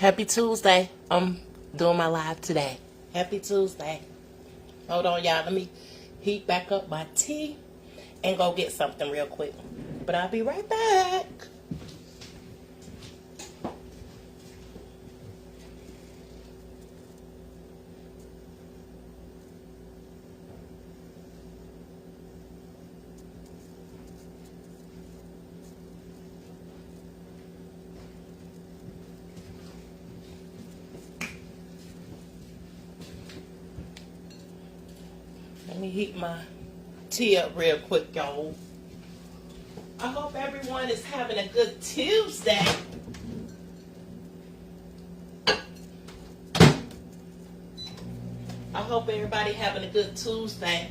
Happy Tuesday. I'm doing my live today. Happy Tuesday. Hold on, y'all. Let me heat back up my tea and go get something real quick. But I'll be right back. Let me heat my tea up real quick, y'all. I hope everyone is having a good Tuesday. I hope everybody having a good Tuesday.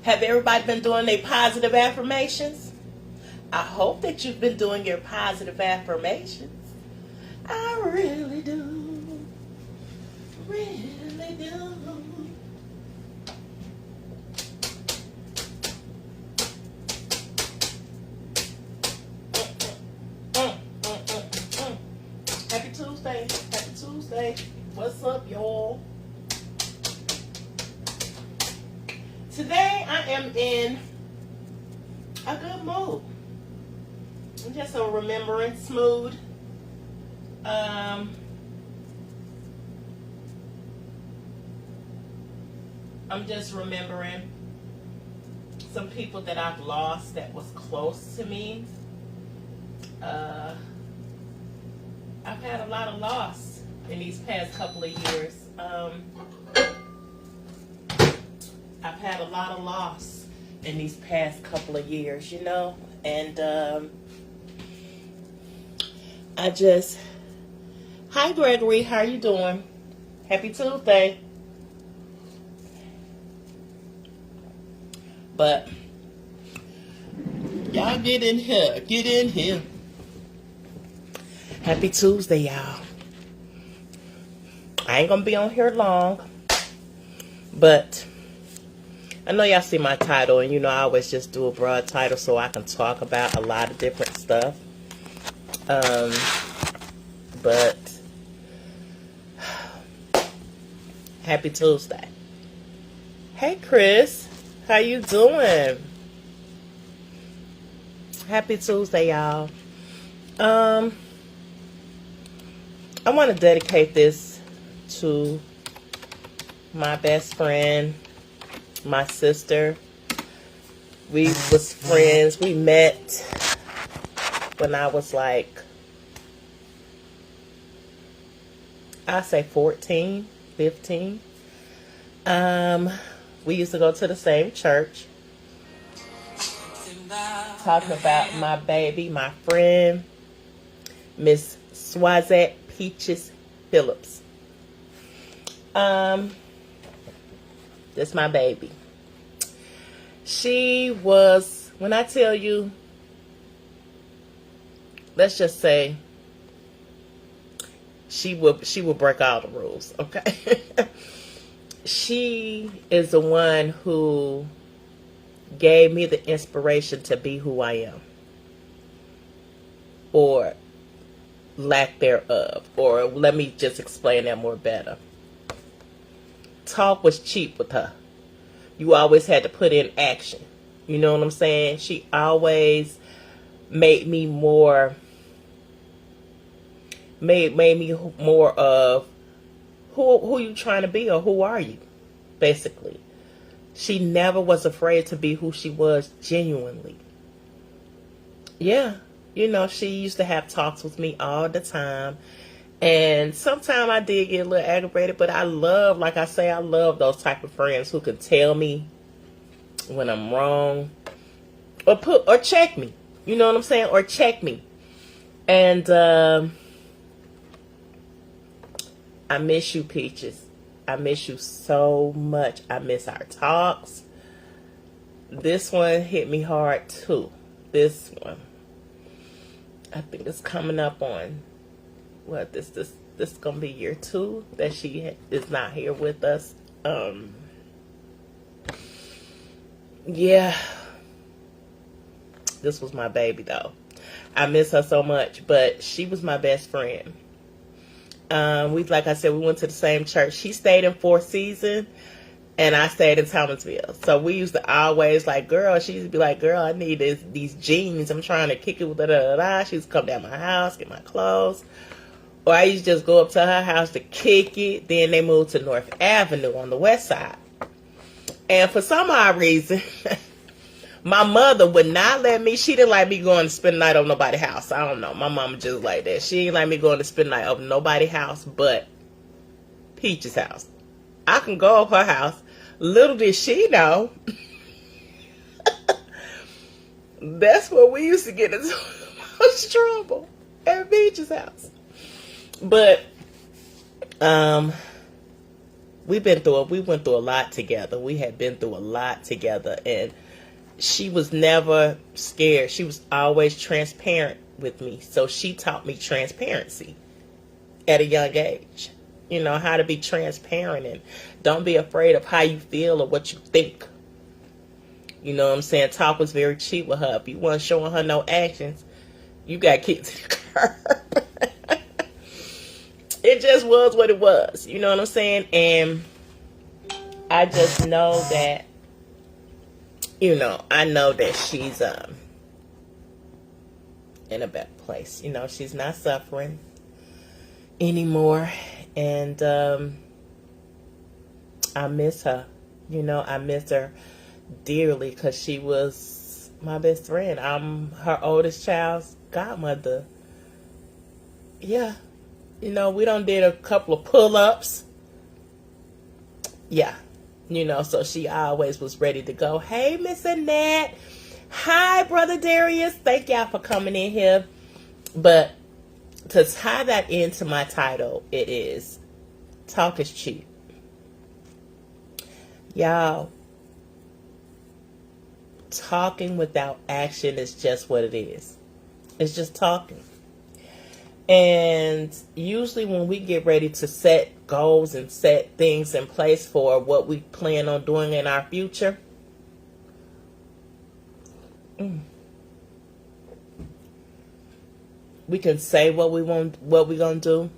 Have everybody been doing their positive affirmations? I hope that you've been doing your positive affirmations. I really do. Really do. Happy Tuesday. Happy Tuesday. What's up, y'all? Today I am in a good mood. I'm just a remembrance mood. I'm just remembering some people that I've lost that was close to me. I've had a lot of loss in these past couple of years. I've had a lot of loss in these past couple of years, you know, and hi Gregory, how you doing? Happy Tuesday. But y'all get in here, get in here. Happy Tuesday, y'all. I ain't gonna be on here long, but I know y'all see my title, and you know I always just do a broad title so I can talk about a lot of different stuff. But happy Tuesday. Hey Chris, how you doing? Happy Tuesday, y'all. I want to dedicate this to my best friend, my sister. We was friends. We met when I was like, I say 14, 15. We used to go to the same church. Talking about my baby, my friend, Miss Swazette Peaches Phillips. That's my baby. She was, when I tell you, let's just say she would break all the rules, okay? She is the one who gave me the inspiration to be who I am, or lack thereof, or let me just explain that more better. Talk was cheap with her. You always had to put in action. You know what I'm saying? She always made me more of who you trying to be, or who are you, basically. She never was afraid to be who she was genuinely. Yeah. You know, she used to have talks with me all the time. And sometimes I did get a little aggravated, but I love, like I say, I love those type of friends who can tell me when I'm wrong, or check me. You know what I'm saying? Or check me. And I miss you, Peaches. I miss you so much. I miss our talks. This one hit me hard too. This one, I think it's coming up on what, this is gonna be year 2 that she is not here with us. Yeah, this was my baby though. I miss her so much, but she was my best friend. Like I said, we went to the same church. She stayed in Four Seasons, and I stayed in Thomasville. So we used to always girl. She used to be like, girl, I need these jeans. I'm trying to kick it with da da da. She used to come down my house, get my clothes. Or I used to just go up to her house to kick it. Then they moved to North Avenue on the west side. And for some odd reason, my mother would not let me. She didn't like me going to spend the night over nobody's house. I don't know. My mama just like that. She didn't like me going to spend the night over nobody's house but Peach's house. I can go over her house. Little did she know, that's where we used to get into most trouble, at Peach's house. But we went through a lot together. We had been through a lot together, and she was never scared. She was always transparent with me. So she taught me transparency at a young age. You know, how to be transparent and don't be afraid of how you feel or what you think. You know what I'm saying? Talk was very cheap with her. If you weren't showing her no actions, you got kicked to the curb. It just was what it was. You know what I'm saying? And I just know that, I know that she's in a better place. She's not suffering anymore. And I miss her. I miss her dearly because she was my best friend. I'm her oldest child's godmother. Yeah. We done did a couple of pull-ups. Yeah. So she always was ready to go. Hey, Miss Annette. Hi, Brother Darius. Thank y'all for coming in here. But to tie that into my title, it is Talk is Cheap. Y'all, talking without action is just what it is. It's just talking. And usually when we get ready to set goals and set things in place for what we plan on doing in our future, we can say what we want, what we're going to do,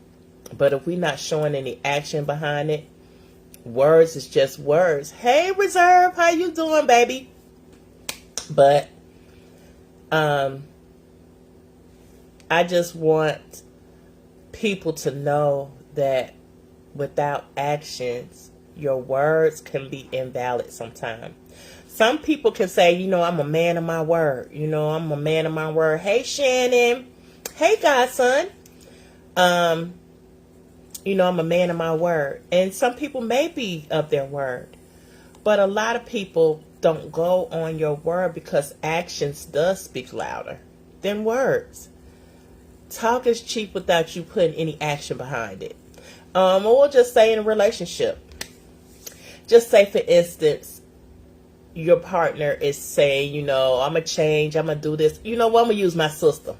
but if we're not showing any action behind it, words is just words. Hey, Reserve, how you doing, baby? But I just want people to know that without actions, your words can be invalid sometimes. Some people can say, I'm a man of my word. I'm a man of my word. Hey, Shannon. Hey, Godson. I'm a man of my word. And some people may be of their word. But a lot of people don't go on your word because actions does speak louder than words. Talk is cheap without you putting any action behind it. Or we'll just say in a relationship. Just say, for instance, your partner is saying, I'm going to change, I'm going to do this. You know what? I'm going to use my sister.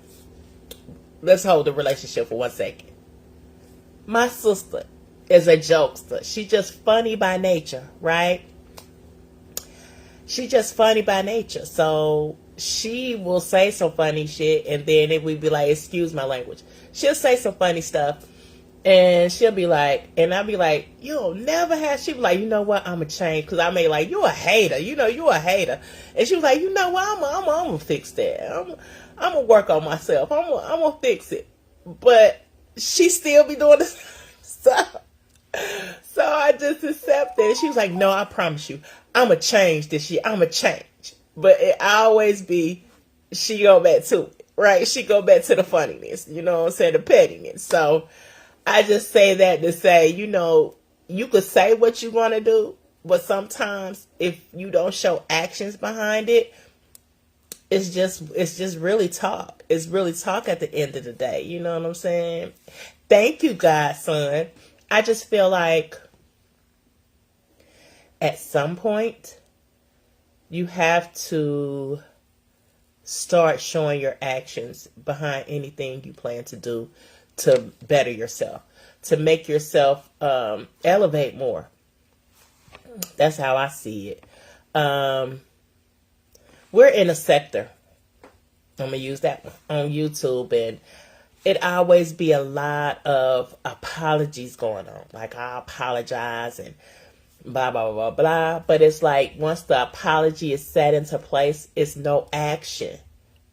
Let's hold the relationship for 1 second. My sister is a jokester. She's just funny by nature, right? She just funny by nature. So she will say some funny shit, and then it would be like, excuse my language. She'll say some funny stuff, and she'll be like, and I'll be like, you'll never have. She'll be like, you know what? I'm gonna change because I may like you a hater. You a hater. And she was like, you know what? I'm gonna fix that. I'm gonna work on myself. I'm gonna fix it. But she still be doing this stuff. So I just accepted it. She was like, no, I promise you, I'm gonna change this year. I'm gonna change. But it always be, she go back to it, right? She go back to the funniness, you know what I'm saying, the pettiness. So I just say that to say, you could say what you want to do, but sometimes if you don't show actions behind it, it's just really talk. It's really talk at the end of the day. You know what I'm saying? Thank you, Godson. I just feel like at some point, you have to start showing your actions behind anything you plan to do to better yourself, to make yourself elevate more. That's how I see it. We're in a sector I'm gonna use that on YouTube, and it always be a lot of apologies going on. Like, I apologize and blah blah blah blah. But it's like, once the apology is set into place, it's no action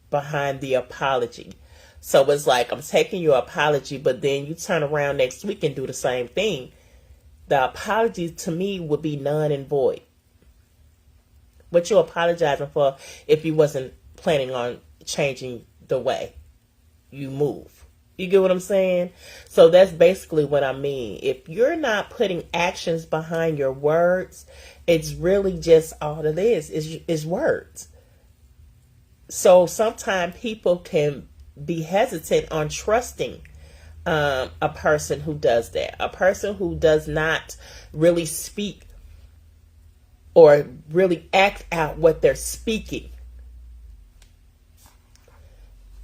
behind the apology. So it's like, I'm taking your apology, but then you turn around next week and do the same thing. The apology to me would be none and void. What you apologizing for if you wasn't planning on changing the way you move? You get what I'm saying? So that's basically what I mean. If you're not putting actions behind your words, it's really just all it is words. So sometimes people can be hesitant on trusting a person who does that. A person who does not really speak or really act out what they're speaking.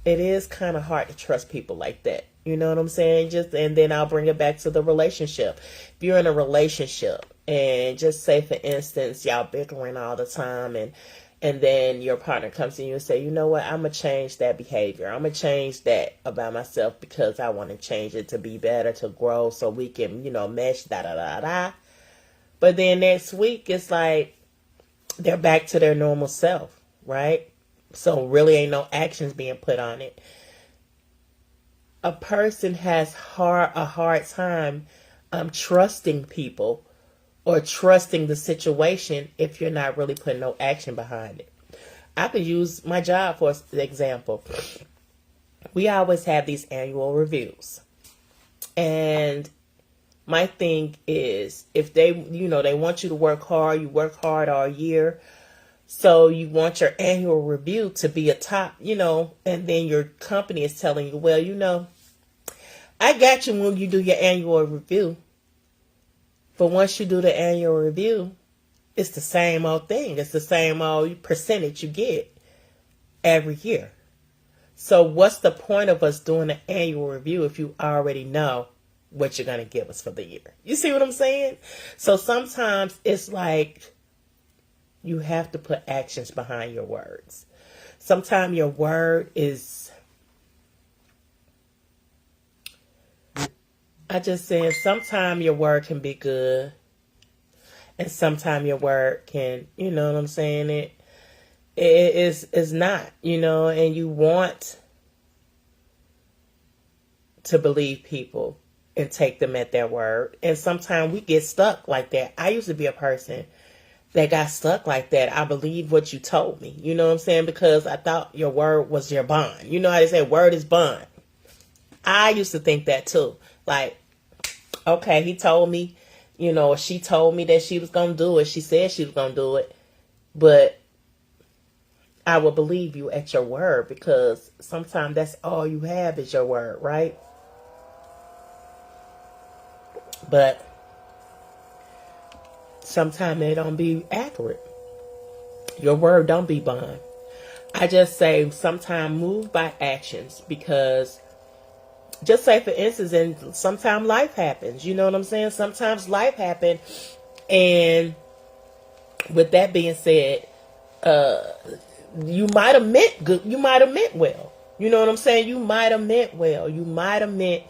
It is kind of hard to trust people like that. You know what I'm saying? And then I'll bring it back to the relationship. If you're in a relationship and just say, for instance, y'all bickering all the time, and then your partner comes to you and say, you know what, I'm going to change that behavior. I'm going to change that about myself because I want to change it to be better, to grow, so we can, mesh, da da da da. But then next week, it's like they're back to their normal self, right? So really ain't no actions being put on it. A person has a hard time trusting people or trusting the situation if you're not really putting no action behind it. I could use my job for example. We always have these annual reviews. And my thing is, if they want you to work hard, you work hard all year. So you want your annual review to be a top, and then your company is telling you, well, I got you when you do your annual review. But once you do the annual review, it's the same old thing. It's the same old percentage you get every year. So what's the point of us doing an annual review if you already know what you're going to give us for the year? You see what I'm saying? So sometimes it's like you have to put actions behind your words. Sometimes your word is, sometimes your word can be good. And sometimes your word can, you know what I'm saying? It is not, and you want to believe people and take them at their word. And sometimes we get stuck like that. I used to be a person that got stuck like that. I believe what you told me. You know what I'm saying? Because I thought your word was your bond. You know how they say word is bond. I used to think that too. Like, okay, he told me, she told me that she was going to do it. She said she was going to do it. But I will believe you at your word, because sometimes that's all you have is your word, right? But sometimes they don't be accurate. Your word don't be bond. I just say sometimes move by actions, because just say, for instance, and sometimes life happens. You know what I'm saying? Sometimes life happens. And with that being said, you might have meant good. You might have meant well. You know what I'm saying? You might have meant well. You might have meant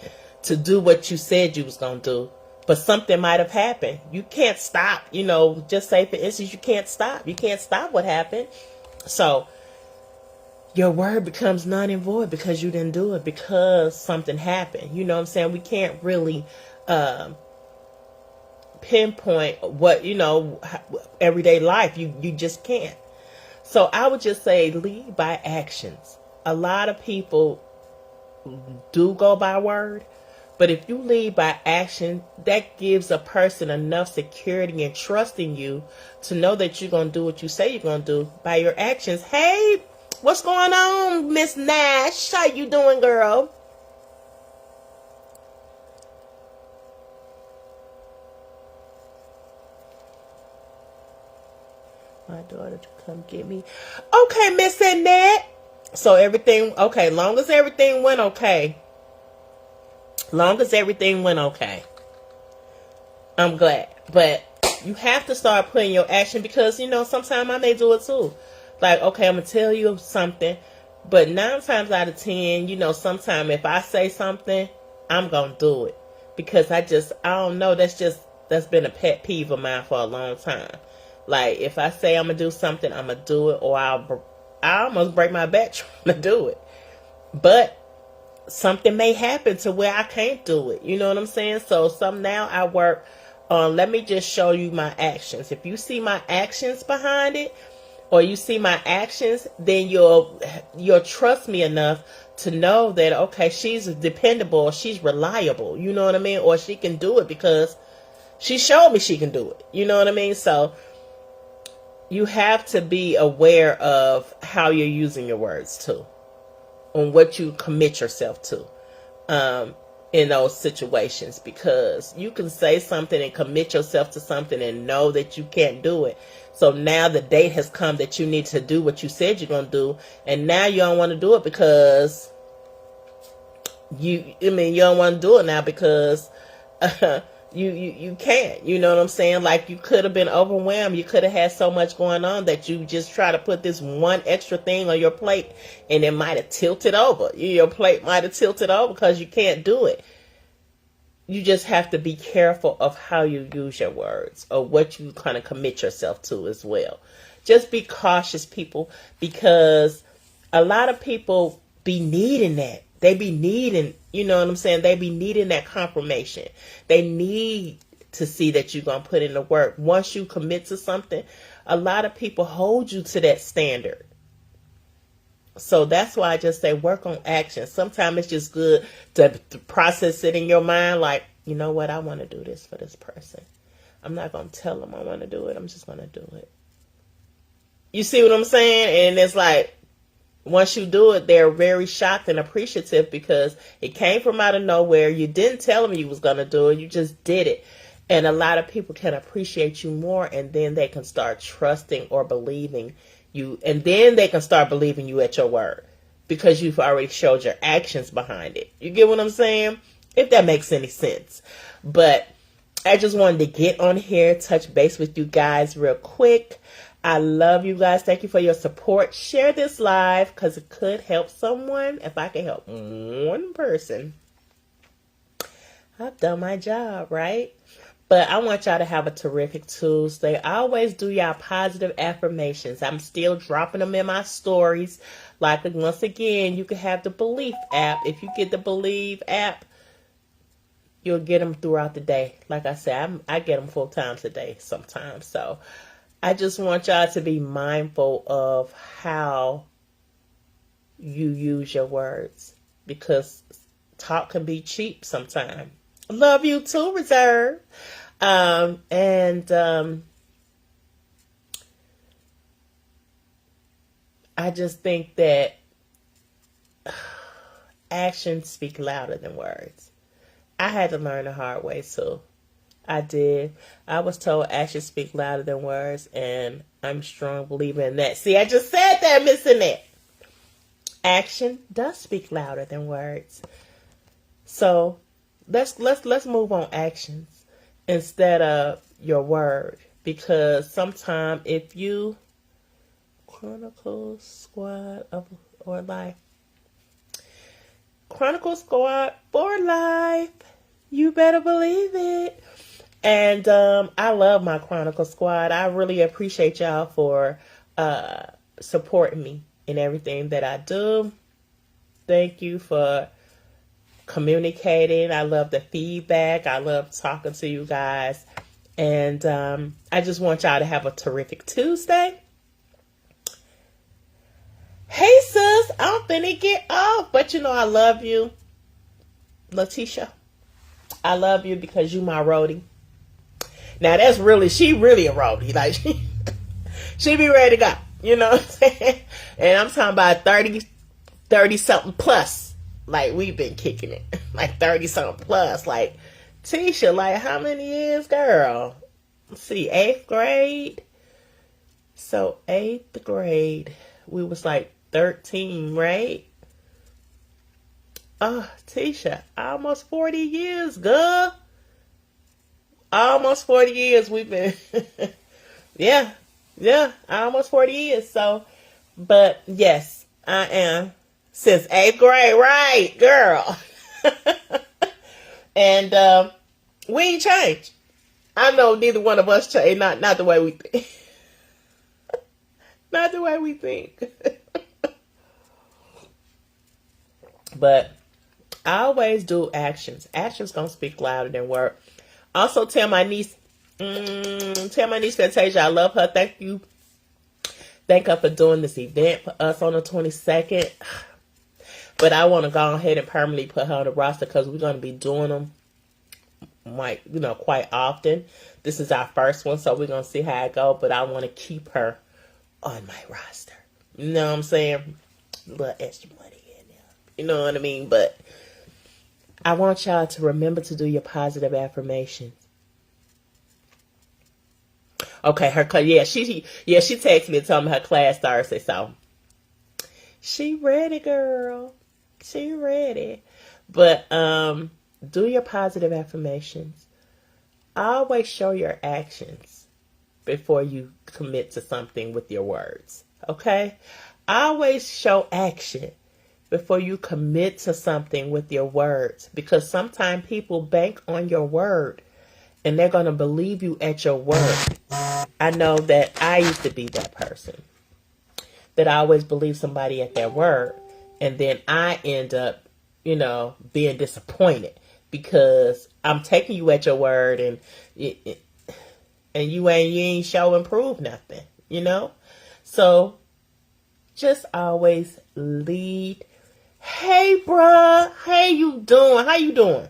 to do what you said you was going to do. But something might have happened. You can't stop. Just say, for instance, you can't stop. You can't stop what happened. So your word becomes null and void because you didn't do it, because something happened. You know what I'm saying? We can't really pinpoint what, everyday life. You just can't. So I would just say lead by actions. A lot of people do go by word. But if you lead by action, that gives a person enough security and trust in you to know that you're going to do what you say you're going to do by your actions. Hey, what's going on, Miss Nash? How you doing, girl? My daughter to come get me. Okay, Miss Annette. So everything, okay, long as everything went okay. Long as everything went okay, I'm glad. But you have to start putting your action, because, sometimes I may do it too. Like, okay, I'm going to tell you something, But 9 times out of 10, sometimes if I say something, I'm going to do it. Because I don't know, that's been a pet peeve of mine for a long time. Like, if I say I'm going to do something, I'm going to do it, or I almost break my back trying to do it. But something may happen to where I can't do it. You know what I'm saying? So now I work on, let me just show you my actions. If you see my actions behind it, or you see my actions, then you'll trust me enough to know that, okay, she's dependable, she's reliable, you know what I mean? Or she can do it because she showed me she can do it. You know what I mean? So you have to be aware of how you're using your words too, on what you commit yourself to in those situations, because you can say something and commit yourself to something and know that you can't do it. So now the date has come that you need to do what you said you're going to do, and now you don't want to do it because you don't want to do it now because you can't. You know what I'm saying? Like, you could have been overwhelmed. You could have had so much going on that you just try to put this one extra thing on your plate, and it might have tilted over. Your plate might have tilted over because you can't do it. You just have to be careful of how you use your words, or what you kind of commit yourself to as well. Just be cautious, people, because a lot of people be needing that. They be needing, you know what I'm saying? They be needing that confirmation. They need to see that you're going to put in the work. Once you commit to something, a lot of people hold you to that standard. So that's why I just say work on action. Sometimes it's just good to process it in your mind. Like, you know what? I want to do this for this person. I'm not going to tell them I want to do it. I'm just going to do it. You see what I'm saying? And it's like, once you do it, they're very shocked and appreciative because it came from out of nowhere. You didn't tell them you was going to do it. You just did it. And a lot of people can appreciate you more, and then they can start trusting or believing you. And then they can start believing you at your word because you've already showed your actions behind it. You get what I'm saying? If that makes any sense. But I just wanted to get on here, touch base with you guys real quick. I love you guys. Thank you for your support. Share this live because it could help someone. If I can help one person, I've done my job, right? But I want y'all to have a terrific Tuesday. I always do y'all positive affirmations. I'm still dropping them in my stories. Like, once again, you can have the Believe app. If you get the Believe app, you'll get them throughout the day. Like I said, I get them 4 times a day sometimes. So I just want y'all to be mindful of how you use your words, because talk can be cheap sometimes. Love you too, Reserve. I just think that actions speak louder than words. I had to learn the hard way too. I did. I was told actions speak louder than words, and I'm a strong believer in that. See, I just said that, missing it. Action does speak louder than words. So let's move on actions instead of your word, because sometimes if you Chronicle Squad for Life, you better believe it. And I love my Chronicle Squad. I really appreciate y'all for supporting me in everything that I do. Thank you for communicating. I love the feedback. I love talking to you guys. And I just want y'all to have a terrific Tuesday. Hey, sis, I'm finna get off. But you know I love you. Letitia, I love you because you my roadie. Now she really a roadie. Like, she be ready to go. You know what I'm saying? And I'm talking about 30 something plus. Like, we've been kicking it. Like 30 something plus. Like, Tisha, like, how many years, girl? Let's see, 8th grade. So 8th grade, we was like 13, right? Oh, Tisha, almost 40 years, girl. Almost 40 years we've been. Yeah, almost 40 years. So, but yes, I am. Since 8th grade, right, girl. And we ain't changed. I know neither one of us changed. Not the way we think. Not the way we think. But I always do actions. Actions gonna speak louder than words. Also, tell my niece Fantasia I love her. Thank her for doing this event for us on the 22nd. But I want to go ahead and permanently put her on the roster because we're going to be doing them quite often. This is our first one, so we're going to see how it goes. But I want to keep her on my roster. You know what I'm saying? A little extra money in there. You know what I mean? But I want y'all to remember to do your positive affirmations. Okay, she texted me and told me her class Thursday, so she ready, girl. She ready. But do your positive affirmations. Always show your actions before you commit to something with your words. Okay? Always show action before you commit to something with your words. Because sometimes people bank on your word and they're going to believe you at your word. I know that I used to be that person. That I always believe somebody at their word. And then I end up, being disappointed. Because I'm taking you at your word and you ain't show and prove nothing, So just always lead. Hey, bruh. Hey, you doing? How you doing?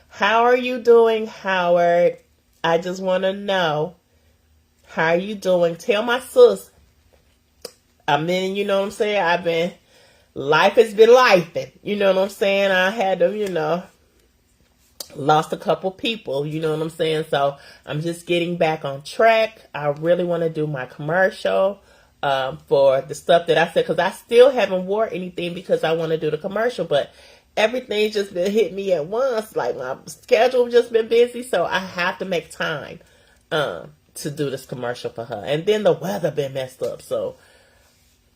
How are you doing, Howard? I just want to know. How are you doing? Tell my sis. I mean, you know what I'm saying? Life has been lifing. You know what I'm saying? I had to, lost a couple people. You know what I'm saying? So I'm just getting back on track. I really want to do my commercial for the stuff that I said. Because I still haven't wore anything because I want to do the commercial. But everything's just been hitting me at once. Like my schedule just been busy. So I have to make time to do this commercial for her. And then the weather been messed up.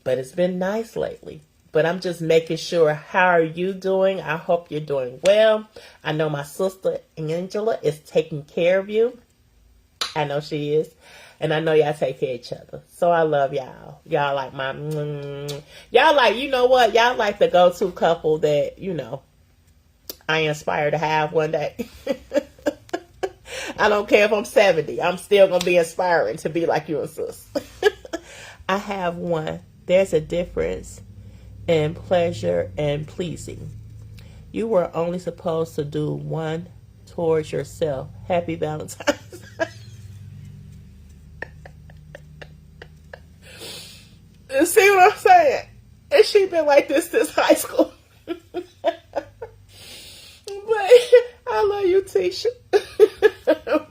But it's been nice lately. But I'm just making sure. How are you doing? I hope you're doing well. I know my sister Angela is taking care of you. I know she is. And I know y'all take care of each other. So I love y'all. Y'all like y'all like, you know what? Y'all like the go-to couple that, I inspire to have one day. I don't care if I'm 70. I'm still going to be inspiring to be like you and sis. I have one. There's a difference in pleasure and pleasing. You were only supposed to do one towards yourself. Happy Valentine's. See what I'm saying? And she been like this high school. But I love you, Tisha.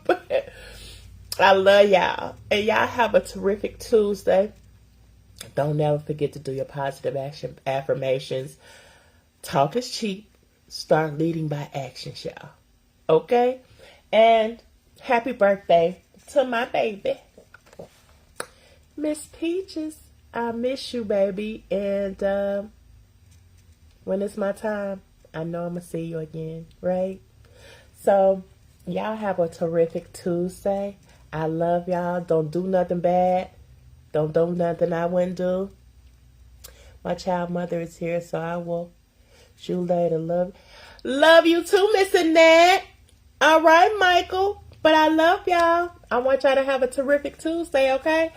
But I love y'all. And y'all have a terrific Tuesday. Don't never forget to do your positive affirmations. Talk is cheap. Start leading by actions, y'all. Okay? And happy birthday to my baby. Miss Peaches. I miss you, baby. And when it's my time, I know I'm going to see you again, right? So, y'all have a terrific Tuesday. I love y'all. Don't do nothing bad. Don't do nothing I wouldn't do. My child mother is here, so I will see you later. Love you too, Miss Annette. All right, Michael. But I love y'all. I want y'all to have a terrific Tuesday, okay?